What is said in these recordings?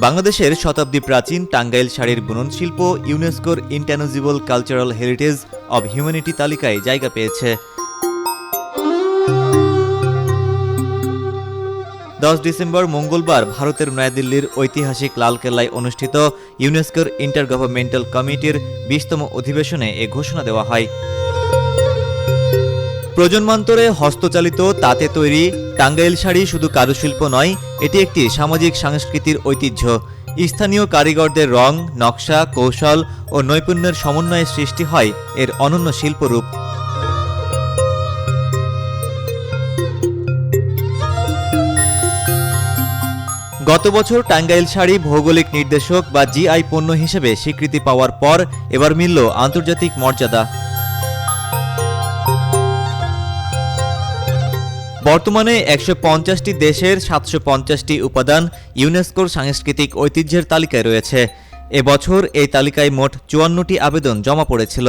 বাংলাদেশের শতাব্দী প্রাচীন টাঙ্গাইল শাড়ির বুনন শিল্প ইউনেস্কোর intangible cultural heritage of humanity তালিকায় জায়গা পেয়েছে। 10 ডিসেম্বর মঙ্গলবার ভারতের নয়াদিল্লির ঐতিহাসিক লালকেল্লায় অনুষ্ঠিত ইউনেস্কোর ইন্টারগভর্নমেন্টাল কমিটির 20তম অধিবেশনে এ ঘোষণা দেওয়া হয়। প্রজন্মান্তরে হস্তচালিত তাঁতে তৈরি টাঙ্গাইল শাড়ি শুধু কারুশিল্প নয়, এটি একটি সামাজিক সংস্কৃতির ঐতিহ্য। স্থানীয় কারিগরদের রং, নকশা, কৌশল ও নৈপুণ্যের সমন্বয়ে সৃষ্টি হয় এর অনন্য শিল্পরূপ। গত বছর টাঙ্গাইল শাড়ি ভৌগোলিক নির্দেশক বা জিআই পণ্য হিসেবে স্বীকৃতি পাওয়ার পর এবার মিলল আন্তর্জাতিক মর্যাদা। বর্তমানে 150টি দেশের 750টি উপাদান ইউনেস্কোর সাংস্কৃতিক ঐতিহ্যের তালিকায় রয়েছে। এবছর এই তালিকায় মোট 54টি আবেদন জমা পড়েছিল।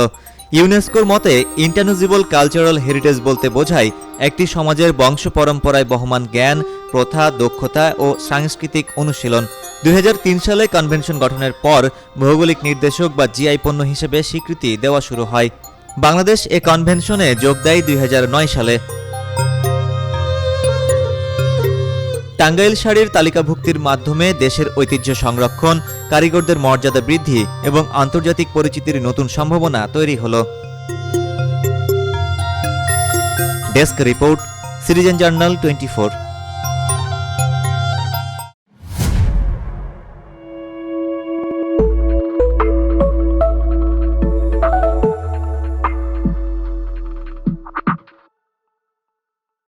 ইউনেস্কোর মতে ইনট্যানজিবল কালচারাল হেরিটেজ বলতে বোঝায় একটি সমাজের বংশ পরম্পরায় বহমান জ্ঞান, প্রথা, দক্ষতা ও সাংস্কৃতিক অনুশীলন। 2003 সালে কনভেনশন গঠনের পর ভৌগোলিক নির্দেশক বা জিআই পণ্য হিসেবে স্বীকৃতি দেওয়া শুরু হয়। বাংলাদেশ এ কনভেনশনে যোগ দেয় 2009 সালে। টাঙ্গাইল শাড়ির তালিকাভুক্তির মাধ্যমে দেশের ঐতিহ্য সংরক্ষণ, কারিগরদের মর্যাদা বৃদ্ধি এবং আন্তর্জাতিক পরিচিতির নতুন সম্ভাবনা তৈরি হল। Desk report, citizen journal 24।